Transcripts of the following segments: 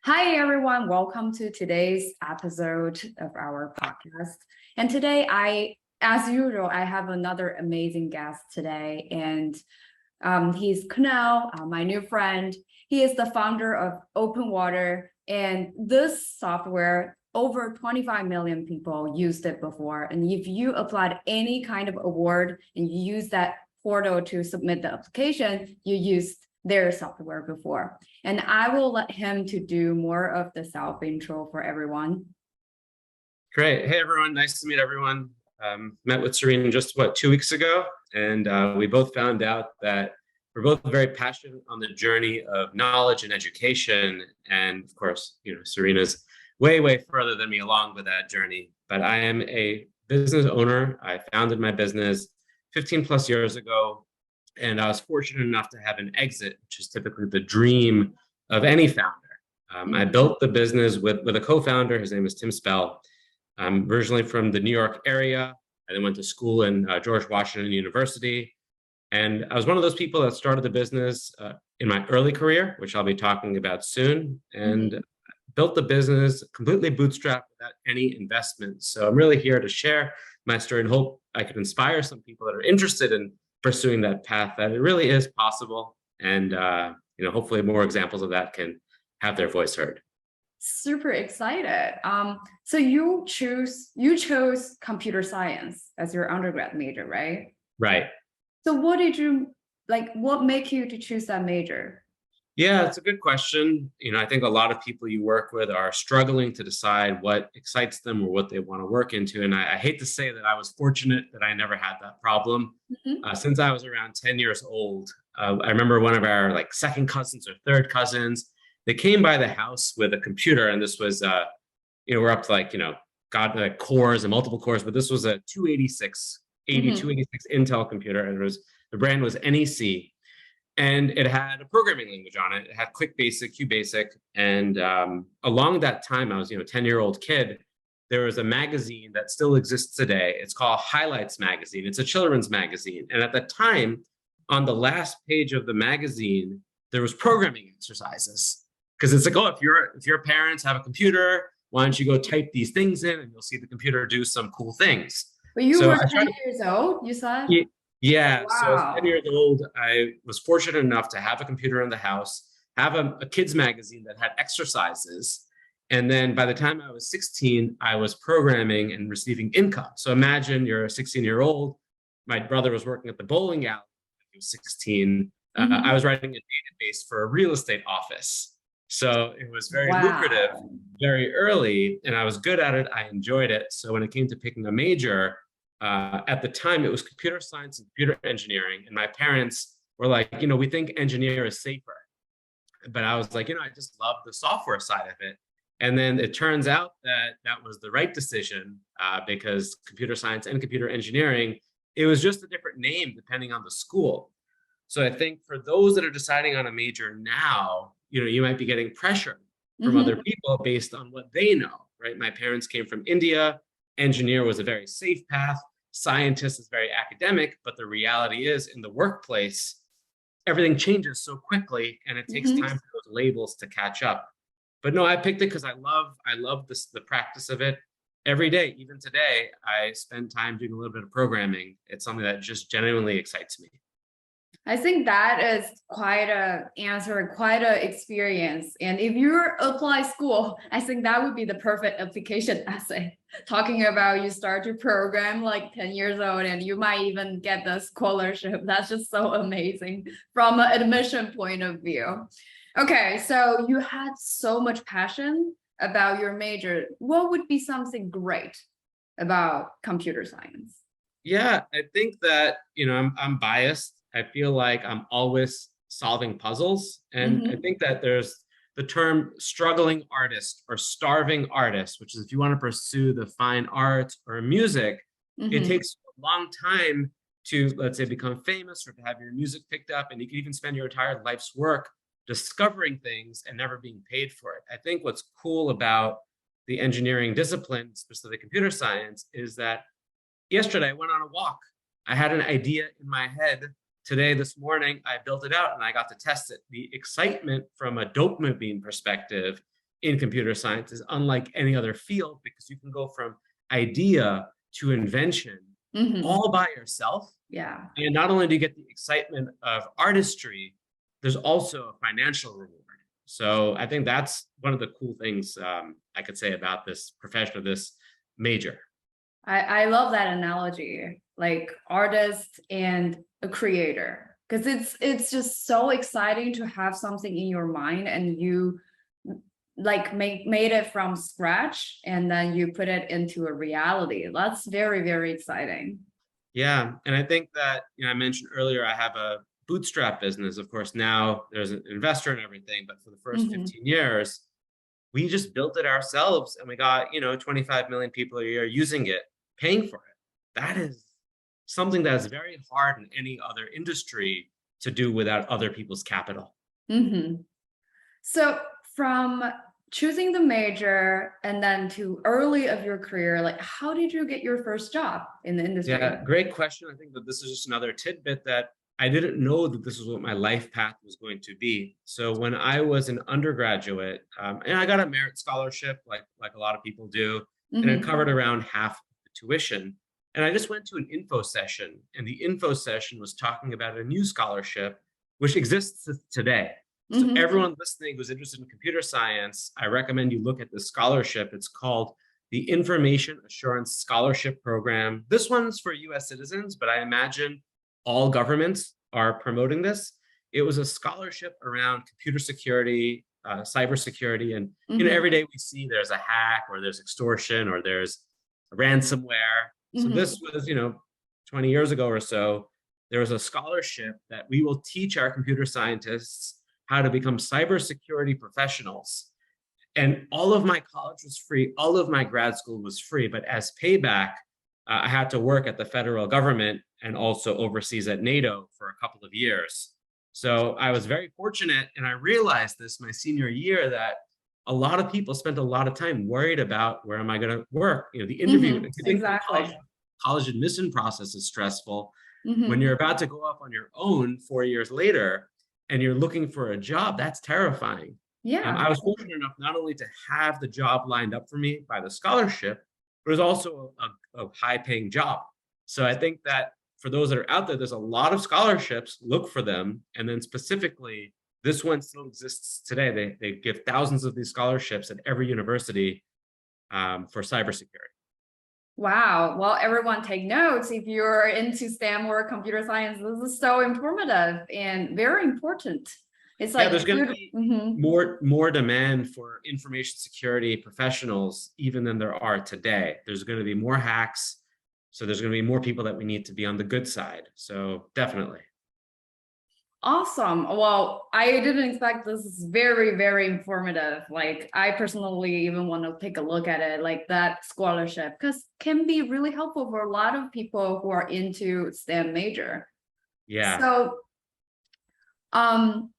Hi, everyone. Welcome to today's episode of our podcast. And today, as usual, I have another amazing guest today. And he's Kunal, my new friend. He is the founder of Open Water. And this software, over 25 million people used it before. And if you applied any kind of award and you use that portal to submit the application, you used their software before. And I will let him to do more of the self intro for everyone. Great. Hey, everyone. Nice to meet everyone. Met with Serena just, 2 weeks ago? And we both found out that we're both very passionate on the journey of knowledge and education. And of course, Serena's way, way further than me along with that journey. But I am a business owner. I founded my business 15 plus years ago. And I was fortunate enough to have an exit, which is typically the dream of any founder. I built the business with a co-founder. His name is Tim Spell. I'm originally from the New York area. I then went to school in George Washington University. And I was one of those people that started the business in my early career, which I'll be talking about soon, and built the business completely bootstrapped without any investment. So I'm really here to share my story and hope I could inspire some people that are interested in pursuing that path, that it really is possible. And, hopefully more examples of that can have their voice heard. Super excited. So you chose computer science as your undergrad major, right? Right. So what made you to choose that major? Yeah, it's a good question. I think a lot of people you work with are struggling to decide what excites them or what they want to work into. And I hate to say that I was fortunate that I never had that problem. Since I was around 10 years old, I remember one of our second cousins or third cousins, they came by the house with a computer. And this was, we're up to cores and multiple cores, but this was a 286 Intel computer. And the brand was NEC. And it had a programming language on it. It had Quick Basic, Q Basic. And along that time, I was, a 10-year-old kid. There was a magazine that still exists today. It's called Highlights Magazine. It's a children's magazine. And at the time, on the last page of the magazine, there was programming exercises. Because it's like, oh, if your parents have a computer, why don't you go type these things in and you'll see the computer do some cool things. But you were 10 years old, you said? Yeah, wow. So as 10 years old, I was fortunate enough to have a computer in the house, have a kids magazine that had exercises. And then by the time I was 16, I was programming and receiving income. So imagine you're a 16-year-old. My brother was working at the bowling alley when he was 16. I was writing a database for a real estate office. So it was very lucrative very early, and I was good at it. I enjoyed it. So when it came to picking a major, at the time, it was computer science and computer engineering. And my parents were like, we think engineer is safer. But I was like, I just love the software side of it. And then it turns out that was the right decision because computer science and computer engineering, it was just a different name depending on the school. So I think for those that are deciding on a major now, you might be getting pressure from other people based on what they know, right? My parents came from India. Engineer was a very safe path. Scientist is very academic, but the reality is in the workplace, everything changes so quickly and it takes time for those labels to catch up. But no, I picked it because I love the practice of it. Every day, even today, I spend time doing a little bit of programming. It's something that just genuinely excites me. I think that is quite an answer, quite an experience. And if you apply school, I think that would be the perfect application essay. Talking about you start to program 10 years old and you might even get the scholarship. That's just so amazing from an admission point of view. Okay, so you had so much passion about your major. What would be something great about computer science? Yeah, I think that, I'm biased. I feel like I'm always solving puzzles. And I think that there's the term struggling artist or starving artist, which is if you want to pursue the fine arts or music, it takes a long time to, let's say, become famous or to have your music picked up. And you can even spend your entire life's work discovering things and never being paid for it. I think what's cool about the engineering discipline, specifically computer science, is that yesterday I went on a walk. I had an idea in my head. Today, this morning, I built it out and I got to test it. The excitement from a dopamine perspective in computer science is unlike any other field because you can go from idea to invention Hmm. all by yourself. Yeah. And not only do you get the excitement of artistry, there's also a financial reward. So I think that's one of the cool things I could say about this profession of this major. I love that analogy, like artist and a creator, because it's just so exciting to have something in your mind and you like made it from scratch and then you put it into a reality. That's very, very exciting. Yeah, and I think that I mentioned earlier I have a bootstrap business. Of course, now there's an investor and everything, but for the first Hmm. 15 years, we just built it ourselves, and we got 25 million people a year using it, paying for it. That is something that is very hard in any other industry to do without other people's capital. Hmm. So from choosing the major and then to early of your career, like how did you get your first job in the industry? Yeah, great question. I think that this is just another tidbit that I didn't know that this was what my life path was going to be. So when I was an undergraduate, and I got a merit scholarship, like a lot of people do, and it Hmm. covered around half of the tuition. And I just went to an info session, and the info session was talking about a new scholarship which exists today. So Hmm. everyone listening who's interested in computer science, I recommend you look at this scholarship. It's called the Information Assurance Scholarship Program. This one's for US citizens, but I imagine all governments are promoting this. It was a scholarship around computer security, cybersecurity, and Hmm. every day we see there's a hack or there's extortion or there's ransomware. So Hmm. this was, 20 years ago or so, there was a scholarship that we will teach our computer scientists how to become cybersecurity professionals. And all of my college was free, all of my grad school was free, but as payback, I had to work at the federal government and also overseas at NATO for a couple of years. So I was very fortunate, and I realized this my senior year that a lot of people spent a lot of time worried about where am I going to work. The interview. Hmm. If you think the Exactly. college admission process is stressful, when Hmm. you're about to go up on your own 4 years later and you're looking for a job, that's terrifying. Yeah. I was fortunate enough not only to have the job lined up for me by the scholarship, but it was also a high paying job. So I think that for those that are out there, there's a lot of scholarships, look for them. And then specifically, this one still exists today. They give thousands of these scholarships at every university for cybersecurity. Wow. Well, everyone take notes if you're into STEM or computer science. This is so informative and very important. It's Yeah, like there's going to good. be Hmm. more demand for information security professionals even than there are today. There's going to be more hacks, so there's going to be more people that we need to be on the good side. So definitely. Awesome. Well, I didn't expect this is very, very informative. Like I personally even want to take a look at it, like that scholarship, because can be really helpful for a lot of people who are into STEM major. Yeah. So um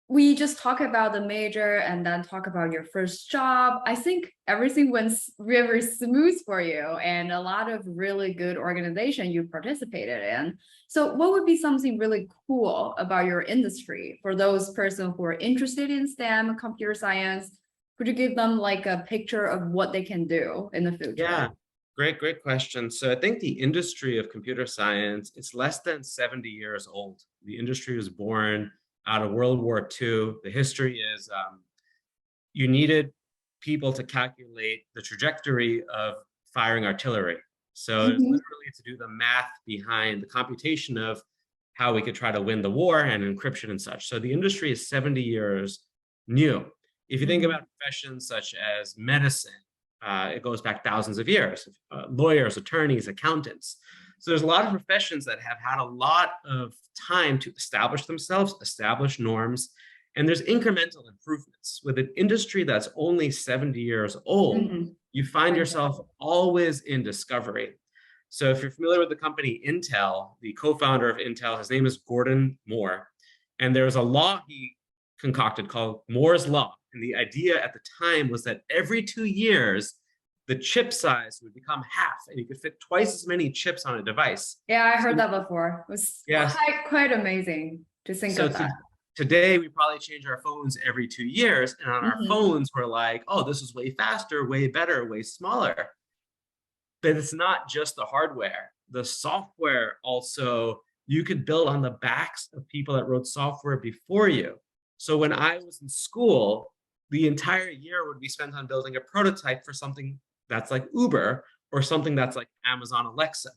we just talk about the major and then talk about your first job. I think everything went very smooth for you and a lot of really good organization you participated in. So what would be something really cool about your industry for those person who are interested in STEM, computer science? Could you give them like a picture of what they can do in the future? Yeah. Great question. So I think the industry of computer science, it's less than 70 years old. The industry was born out of World War II. The history is you needed people to calculate the trajectory of firing artillery. So it's Mhm. literally to do the math behind the computation of how we could try to win the war and encryption and such. So the industry is 70 years new. If you think Mhm. about professions such as medicine, it goes back thousands of years. Lawyers, attorneys, accountants. So there's a lot of professions that have had a lot of time to establish themselves, establish norms, and there's incremental improvements. With an industry that's only 70 years old, Mhm. you find yourself Exactly. always in discovery. So if you're familiar with the company Intel, the co-founder of Intel, his name is Gordon Moore, and there was a law he concocted called Moore's Law. And the idea at the time was that every 2 years, the chip size would become half, and you could fit twice as many chips on a device. Yeah, I heard So, that before. It was yes, quite amazing to think so of that. Today, we probably change our phones every 2 years, and on our Mhm. phones, we're like, oh, this is way faster, way better, way smaller. But it's not just the hardware. The software also, you could build on the backs of people that wrote software before you. So when I was in school, the entire year would be spent on building a prototype for something that's like Uber or something that's like Amazon Alexa.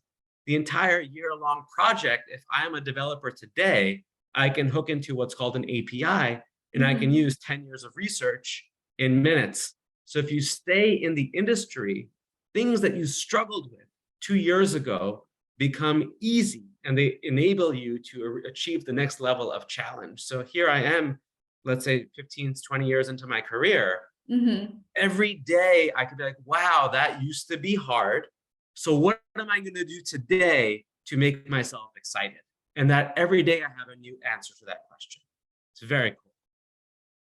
The entire year-long project, if I'm a developer today, I can hook into what's called an API, and I can Mhm. use 10 years of research in minutes. So if you stay in the industry, things that you struggled with 2 years ago become easy, and they enable you to achieve the next level of challenge. So here I am, let's say 15 to 20 years into my career. Mhm. Every day I could be like, wow, that used to be hard. So what am I going to do today to make myself excited? And that every day I have a new answer to that question. It's very cool.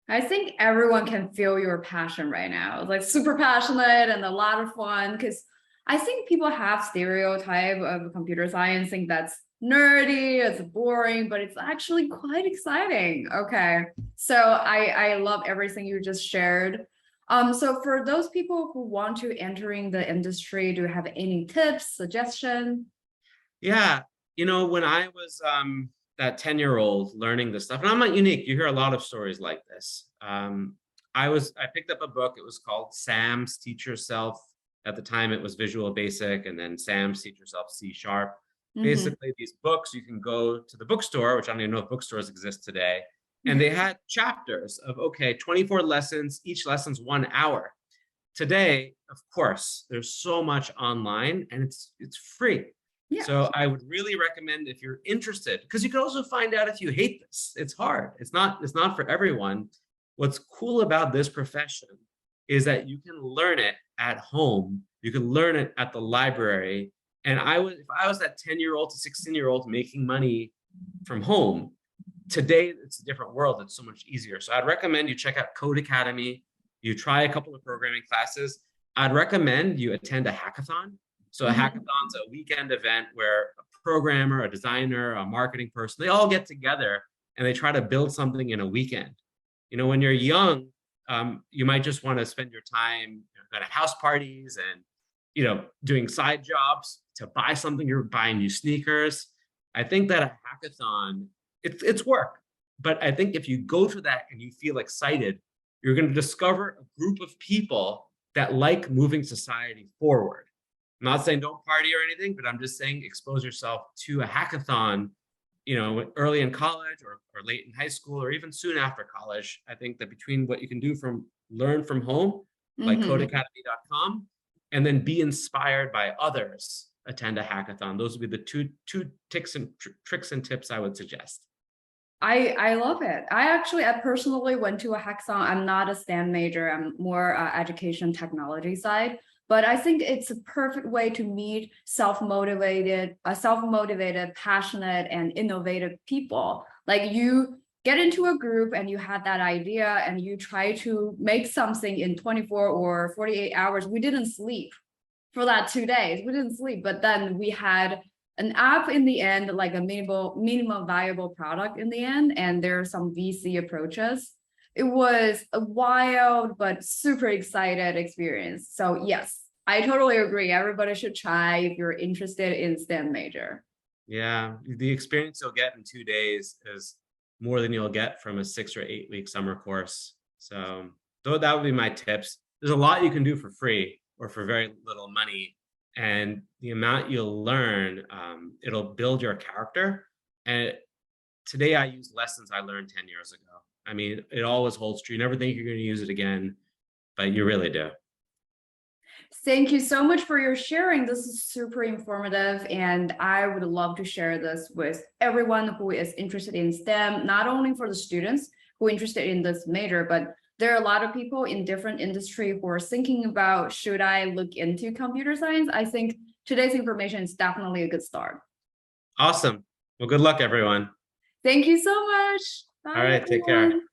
I think everyone can feel your passion right now. It's like super passionate and a lot of fun because I think people have stereotype of computer science, think that's nerdy, it's boring, but it's actually quite exciting. Okay. So I love everything you just shared. So for those people who want to entering the industry, do you have any tips, suggestion? Yeah, when I was that 10-year-old learning this stuff, and I'm not unique. You hear a lot of stories like this. I picked up a book. It was called Sam's Teach Yourself. At the time, it was Visual Basic, and then Sam's Teach Yourself C Sharp. Mm-hmm. Basically, these books, you can go to the bookstore, which I don't even know if bookstores exist today, and they had chapters of, okay, 24 lessons. Each lesson's 1 hour. Today, of course, there's so much online, and it's free. Yeah. So I would really recommend, if you're interested, because you can also find out if you hate this. It's hard. It's not for everyone. What's cool about this profession is that you can learn it at home. You can learn it at the library. And if I was that 10-year-old to 16-year-old making money from home, today it's a different world. It's so much easier. So I'd recommend you check out Code Academy. You try a couple of programming classes. I'd recommend you attend a hackathon. So a Mhm. hackathon's a weekend event where a programmer, a designer, a marketing person, they all get together and they try to build something in a weekend. When you're young, you might just want to spend your time at house parties and doing side jobs to buy something. You're buying new sneakers. I think that a hackathon, it's work, but I think if you go to that and you feel excited, you're going to discover a group of people that like moving society forward. I'm not saying don't party or anything, but I'm just saying expose yourself to a hackathon, early in college or late in high school or even soon after college. I think that between what you can do from learn from home, like Mhm. codeacademy.com, and then be inspired by others, attend a hackathon. Those would be the two tricks and tips I would suggest. I love it. I personally went to a hackathon. I'm not a STEM major. I'm more education technology side. But I think it's a perfect way to meet self-motivated, passionate, and innovative people. Like you get into a group and you had that idea and you try to make something in 24 or 48 hours. We didn't sleep for that 2 days. We didn't sleep, but then we had an app in the end, like a minimum viable product in the end, and there are some VC approaches. It was a wild but super excited experience. So yes, I totally agree. Everybody should try if you're interested in STEM major. Yeah, the experience you'll get in 2 days is more than you'll get from a 6 or 8 week summer course. So, though that would be my tips. There's a lot you can do for free or for very little money, and the amount you'll learn, it'll build your character. And today, I use lessons I learned 10 years ago. I mean, it always holds true. You never think you're going to use it again, but you really do. Thank you so much for your sharing. This is super informative, and I would love to share this with everyone who is interested in STEM, not only for the students who are interested in this major, but there are a lot of people in different industry who are thinking about, should I look into computer science? I think today's information is definitely a good start. Awesome. Well, good luck, everyone. Thank you so much. All Bye, right, take care. everyone.